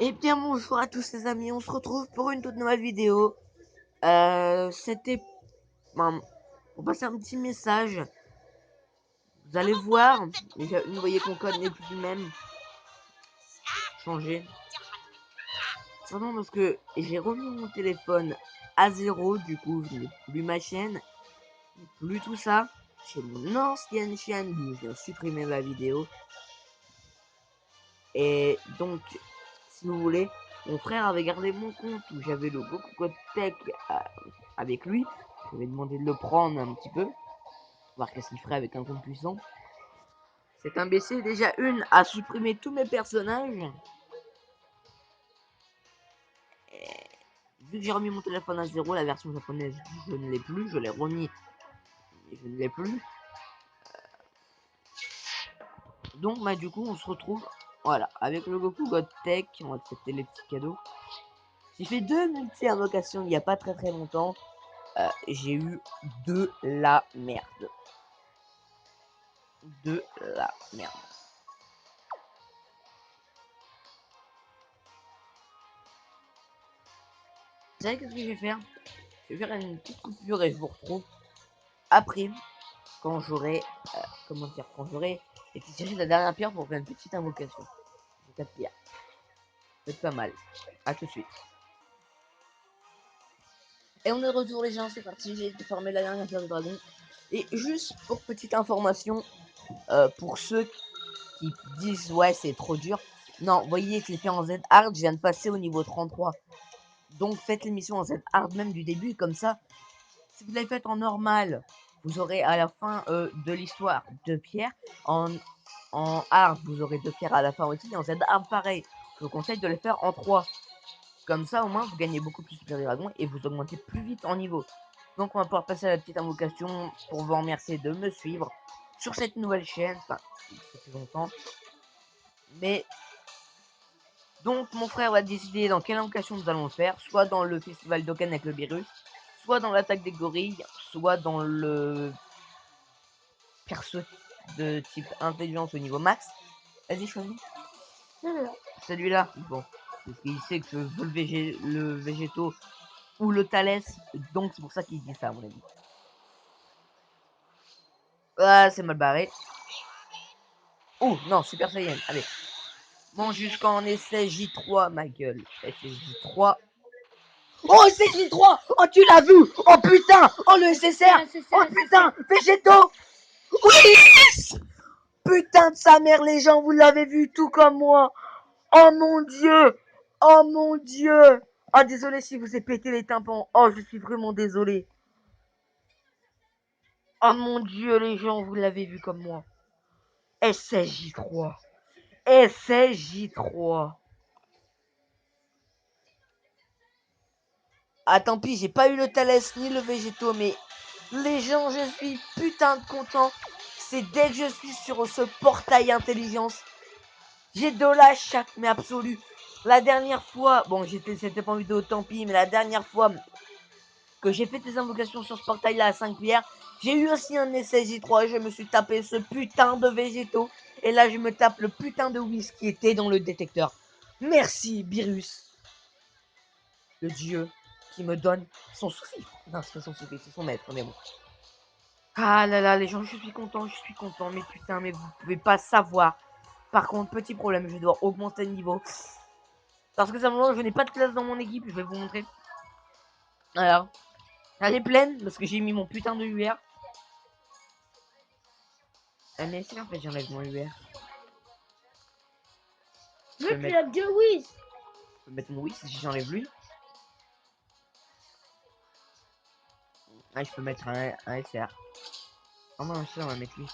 Et bien bonjour à tous les amis, on se retrouve pour une toute nouvelle vidéo. C'était pour passer un petit message. Vous allez voir, vous voyez que mon code n'est plus le même. Changé. Simplement parce que j'ai remis mon téléphone à 0, du coup je n'ai plus ma chaîne, plus tout ça. J'ai mon ancienne chaîne d'où je viens supprimer ma vidéo. Et donc, si vous voulez, mon frère avait gardé mon compte où j'avais le Goku Code Tech avec lui. Je lui ai demandé de le prendre un petit peu, voir qu'est-ce qu'il ferait avec un compte puissant. Cet imbécile, déjà a supprimé tous mes personnages. Et vu que j'ai remis mon téléphone à 0, la version japonaise, je ne l'ai plus. Je l'ai remis, mais je ne l'ai plus. Donc, du coup, on se retrouve, voilà, avec le Goku God Tech. On va accepter les petits cadeaux. J'ai fait 2 multi-invocations il n'y a pas très longtemps. J'ai eu de la merde. De la merde. Vous savez qu'est-ce que je vais faire? Je vais faire une petite coupure et je vous retrouve après, quand j'aurai, quand j'aurai tiré la dernière pierre pour faire une petite invocation. 4 pierres. C'est pas mal. A tout de suite. Et on est de retour les gens, c'est parti, j'ai formé la dernière pierre de dragon. Et juste pour petite information, pour ceux qui disent ouais c'est trop dur. Non, vous voyez que j'ai fait en Z hard, je viens de passer au niveau 33. Donc faites l'émission en Z hard même du début, comme ça, si vous l'avez faite en normal, vous aurez à la fin de l'histoire 2 pierres. En hard, vous aurez 2 pierres à la fin aussi. Et en Z hard, pareil. Je vous conseille de les faire en 3. Comme ça, au moins, vous gagnez beaucoup plus de dragons et vous augmentez plus vite en niveau. Donc, on va pouvoir passer à la petite invocation pour vous remercier de me suivre sur cette nouvelle chaîne. Enfin, ça fait longtemps. Mais donc, mon frère va décider dans quelle invocation nous allons le faire. Soit dans le festival d'Oken avec le virus, soit dans l'attaque des gorilles, soit dans le perso de type intelligence au niveau max. Vas-y, choisis. Celui-là. Bon. Parce qu'il sait que je veux le végétaux ou le Thalès. Donc, c'est pour ça qu'il dit ça, à mon avis. Ah, c'est mal barré. Oh, non, Super Saiyan. Allez. Bon, jusqu'en SSJ3, ma gueule. SSJ3. Oh, SSJ3. Oh, tu l'as vu. Oh, putain. Oh, le SSR. Oh, putain. Végétaux. Oui. Putain de sa mère, les gens, vous l'avez vu tout comme moi. Oh mon dieu. Oh mon dieu. Oh, désolé si vous ai pété les tympans. Oh, je suis vraiment désolé. Oh mon dieu, les gens, vous l'avez vu comme moi. SSJ3. SSJ3. Ah, tant pis, j'ai pas eu le Thalès ni le Végétaux, mais les gens, je suis putain de content. C'est dès que je suis sur ce portail intelligence, j'ai de la chatte, mais absolue. La dernière fois, bon, c'était pas en vidéo, tant pis, mais la dernière fois que j'ai fait des invocations sur ce portail-là à 5 pierres, j'ai eu aussi un SSJ3 et je me suis tapé ce putain de Végétaux. Et là, je me tape le putain de Whis qui était dans le détecteur. Merci, Virus, le dieu qui me donne son souffle. Non, c'est pas son souffle, c'est son maître, mais bon. Ah là là, les gens, je suis content, mais putain, mais vous pouvez pas savoir. Par contre, petit problème, je dois augmenter le niveau. Parce que simplement, je n'ai pas de classe dans mon équipe, je vais vous montrer. Alors, elle est pleine, parce que j'ai mis mon putain de UR. Mais si, en fait, j'enlève mon UR. Je peux mettre deux Whis. Je peux mettre mon Whis si j'enlève lui. Ah, je peux mettre un SR. Oh non, ça, on va mettre lui.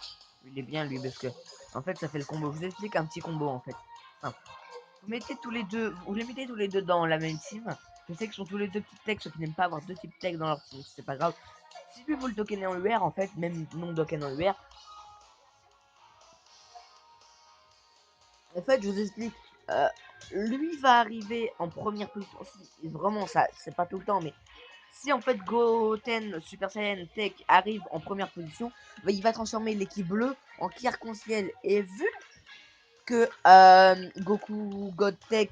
Il est bien, lui, parce que, en fait, ça fait le combo. Je vous explique un petit combo, en fait. Enfin, vous mettez tous les deux, vous les mettez tous les deux dans la même team. Je sais qu'ils sont tous les deux petits techs, ceux qui n'aiment pas avoir deux types techs dans leur team, c'est pas grave. Si lui vous le tokenez en UR, en fait, même non token en UR, en fait, je vous explique. Lui va arriver en première position. Si, vraiment, ça, c'est pas tout le temps, mais si en fait Goten Super Saiyan Tech arrive en première position, bah, il va transformer l'équipe bleue en qui arc-en-ciel. Et vu que Goku God Tech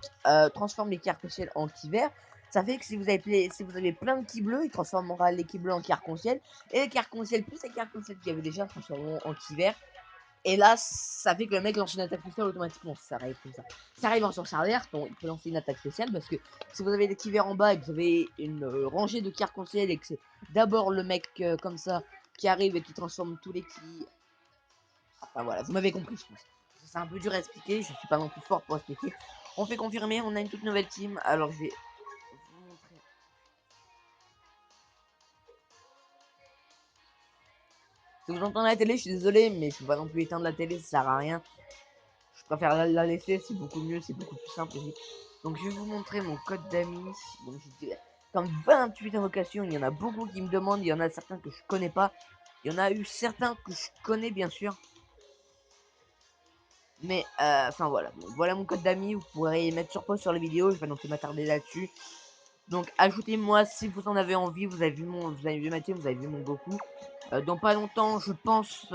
transforme les qui arc-en-ciel en ki vert. Ça fait que si vous avez plein de ki bleus, il transformera les ki bleus en ki arc-en-ciel. Et les ki arc-en-ciel plus les ki arc-en-ciel qu'il y avait déjà transformeront en ki vert. Et là, ça fait que le mec lance une attaque spéciale automatiquement. Ça arrive comme ça. Ça arrive en sorcière verte, donc il peut lancer une attaque spéciale parce que si vous avez des ki verts en bas et que vous avez une rangée de ki arc-en-ciel et que c'est d'abord le mec comme ça qui arrive et qui transforme tous les ki. Enfin voilà, vous m'avez compris, je pense. C'est un peu dur à expliquer, je suis pas non plus fort pour expliquer. On fait confirmer, on a une toute nouvelle team. Alors je vais vous montrer. Si vous entendez la télé, je suis désolé, mais je peux pas non plus éteindre la télé, ça sert à rien. Je préfère la laisser, c'est beaucoup mieux, c'est beaucoup plus simple aussi. Donc je vais vous montrer mon code d'amis. Donc j'ai comme 28 invocations, il y en a beaucoup qui me demandent, il y en a certains que je connais pas. Il y en a eu certains que je connais bien sûr. Mais enfin voilà, donc, voilà mon code d'amis, vous pourrez mettre sur pause sur la vidéo, je vais non plus m'attarder là-dessus. Donc ajoutez-moi si vous en avez envie, vous avez vu ma team, vous avez vu mon Goku. Dans pas longtemps, je pense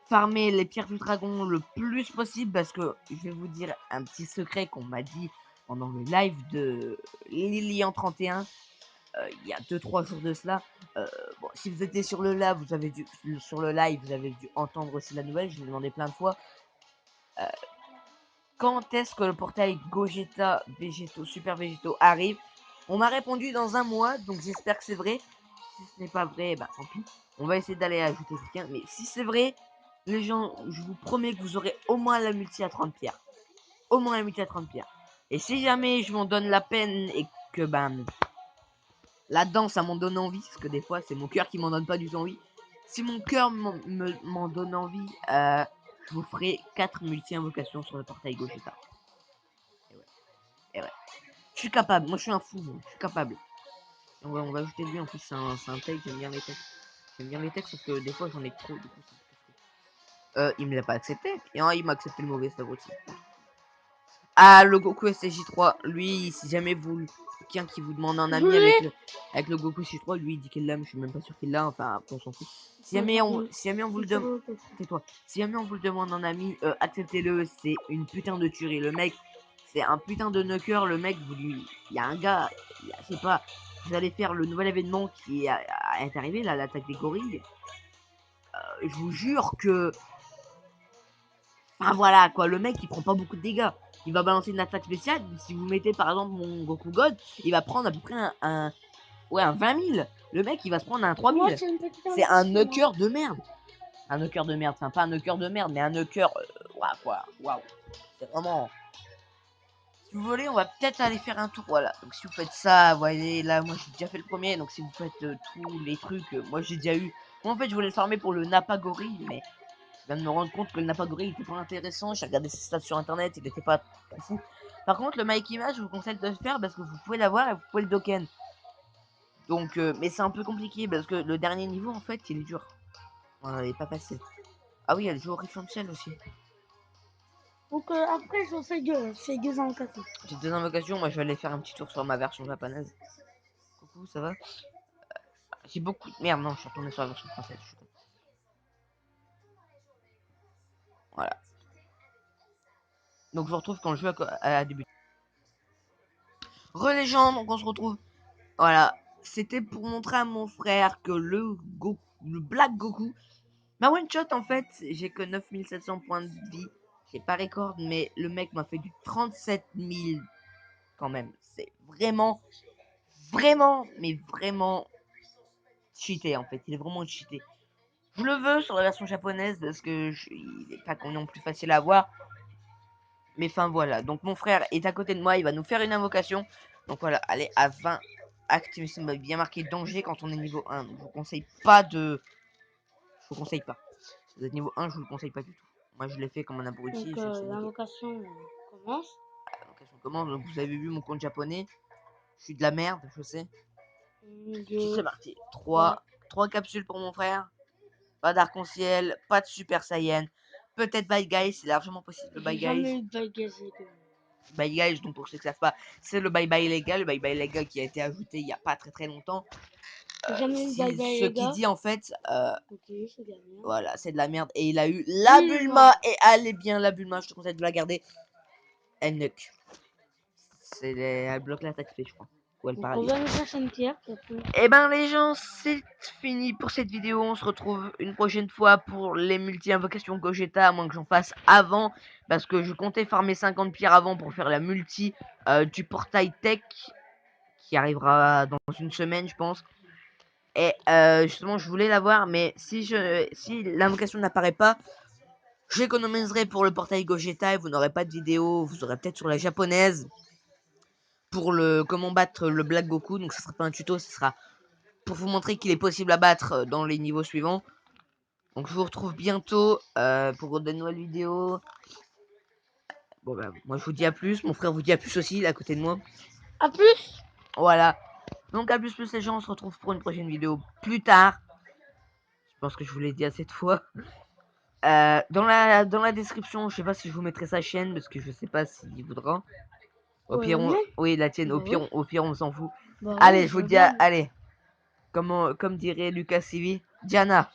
farmer les pierres du dragon le plus possible parce que je vais vous dire un petit secret qu'on m'a dit pendant le live de Lilian 31 il y a 2-3 jours de cela. Bon, si vous étiez sur le live, vous avez dû entendre aussi la nouvelle, je l'ai demandé plein de fois. Quand est-ce que le portail Gogeta Végétaux, Super Végétaux arrive? On m'a répondu dans un mois, donc j'espère que c'est vrai. Si ce n'est pas vrai, bah tant pis. On va essayer d'aller ajouter quelqu'un. Mais si c'est vrai, les gens, je vous promets que vous aurez au moins la multi à 30 pierres. Au moins la multi à 30 pierres. Et si jamais je m'en donne la peine et que la danse ça m'en donne envie, parce que des fois c'est mon cœur qui m'en donne pas du tout envie. Si mon cœur m'en donne envie, je vous ferai 4 multi-invocations sur le portail Gogeta. Et ouais. Je suis capable, moi je suis un fou, je suis capable. On va ajouter lui, en plus c'est un tech, j'aime bien les techs. J'aime bien les techs, sauf que des fois j'en ai trop, du coup il me l'a pas accepté. Et il m'a accepté le mauvais stab aussi. Ah, le Goku SJ3, lui, si jamais vous quelqu'un qui vous demande un ami avec le Goku SJ3, lui il dit qu'il l'a, mais je suis même pas sûr qu'il l'a, enfin on s'en fout. Si jamais on vous le demande, tais-toi. Si jamais on vous le demande en ami, acceptez-le, c'est une putain de tuerie. Le mec, c'est un putain de knocker, le mec, il y a un gars, je sais pas, vous allez faire le nouvel événement qui est arrivé là, l'attaque des gorilles. Je vous jure que voilà quoi, le mec il prend pas beaucoup de dégâts. Il va balancer une attaque spéciale. Si vous mettez par exemple mon Goku God, il va prendre à peu près un 20 000. Le mec il va se prendre un 3 000. C'est un knocker de merde. Un knocker de merde. Enfin, pas un knocker de merde, mais un knocker. Waouh. C'est vraiment. Si vous voulez, on va peut-être aller faire un tour. Voilà. Donc si vous faites ça, vous voyez, là, moi j'ai déjà fait le premier. Donc si vous faites tous les trucs, moi j'ai déjà eu. Moi en fait, je voulais le farmer pour le Nappa Gorille, mais je viens de me rendre compte que le Napagori était pas intéressant. J'ai regardé ses stats sur internet, il était pas trop fou. Par contre, le Maikima, je vous conseille de le faire parce que vous pouvez l'avoir et vous pouvez le doken. Donc, mais c'est un peu compliqué parce que le dernier niveau en fait il est dur. Il est pas facile. Ah oui, il y a le jeu Oriflamme aussi. Donc après, j'en fais deux invocations. J'ai 2 invocations, moi je vais aller faire un petit tour sur ma version japonaise. Coucou, ça va? J'ai beaucoup. Merde, non, je suis retourné sur la version française. Voilà. Donc je vous retrouve quand le jeu a débuté. Relégende, donc on se retrouve. Voilà. C'était pour montrer à mon frère que le Black Goku. Ma one shot en fait, j'ai que 9700 points de vie. J'ai pas record, mais le mec m'a fait du 37 000 quand même. C'est vraiment, mais vraiment cheaté en fait. Il est vraiment cheaté. Je le veux sur la version japonaise parce que il est pas non plus facile à voir. Mais enfin voilà. Donc mon frère est à côté de moi, il va nous faire une invocation. Donc voilà, allez à 20. Activation m'a bien marqué danger quand on est niveau 1. Donc je vous conseille pas de. Je vous conseille pas. Si vous êtes niveau 1, je vous le conseille pas du tout. Moi je l'ai fait comme un abruti. Donc l'invocation commence. L'invocation commence. Donc vous avez vu mon compte japonais. Je suis de la merde, je sais. C'est parti. 3 capsules pour mon frère. Pas d'arc-en-ciel, pas de super saiyan. Peut-être Bye Guys, c'est largement possible le Bye Guys. Bye Guys, donc pour ceux qui ne savent pas, c'est le Bye Bye légal. Le Bye Bye légal qui a été ajouté il n'y a pas très longtemps. Jamais eu Bye Bye ce qui Yoda. dit en fait, Ok, c'est de la merde. voilà, c'est de la merde. Et il a eu la Bulma. Et elle est bien la Bulma, je te conseille de la garder. Elle nuque. Elle bloque l'attaque spé, je crois. Ou elle Donc on paralyse. va à la prochaine pierre. Et ben les gens, c'est fini pour cette vidéo. On se retrouve une prochaine fois pour les multi-invocations Gogeta, à moins que j'en fasse avant. Parce que je comptais farmer 50 pierres avant pour faire la multi du portail tech. Qui arrivera dans une semaine, je pense. Et justement, je voulais l'avoir, mais si l'invocation n'apparaît pas, j'économiserai pour le portail Gogeta et vous n'aurez pas de vidéo. Vous aurez peut-être sur la japonaise pour le comment battre le Black Goku. Donc ça sera pas un tuto, ce sera pour vous montrer qu'il est possible à battre dans les niveaux suivants. Donc je vous retrouve bientôt pour de nouvelles vidéos. Bon bah moi je vous dis à plus, mon frère vous dit à plus aussi, il est à côté de moi. À plus. Voilà. Donc à plus les gens, on se retrouve pour une prochaine vidéo plus tard. Je pense que je vous l'ai dit assez de fois. Dans la description, je sais pas si je vous mettrai sa chaîne parce que je sais pas s'il voudra. Au pire, oui, la tienne. Bah Au pire, on s'en fout. Bah Allez, ouais, je vous dis, allez. Comme dirait Lucas Civi, Diana.